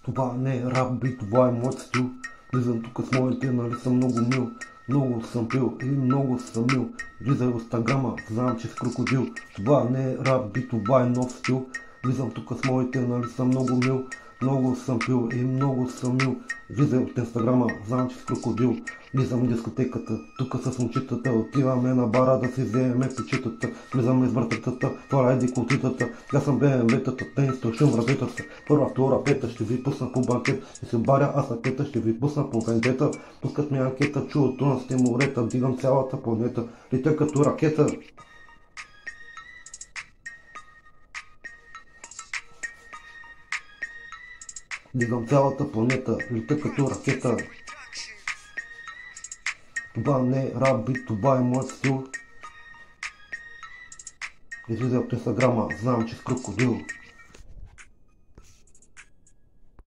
Това не е рап бит, това е моят стил. Влизам тук с моите, нали съм много мил. Много съм пил и много съм мил. Влизай в инстаграма, знам, че с крокодил. Това не е рап бит, това е нов стил. Влизам тук с моите, нали съм много мил. Много съм пил и много съм мил. Влизай от инстаграма, знам, че с крокодил. Влизам в дискотеката, тук с момчетата. Отиваме на бара да си вземе печетата. Влизаме с братата, това е декултитата. Аз съм БМВ-тата, те изтощим вразетата. Първа, втора, пета, ще ви пусна по банкет. Ще се баря, аз на пета, ще ви пусна по вендета. Пускат ми анкета, чува тона с морета. Дигам цялата планета, летя като ракета. Дигам цялата планета, летя като ракета. Това не е рап бит, това е моят стил. Излизай от инстаграма, знам, че с крокодил.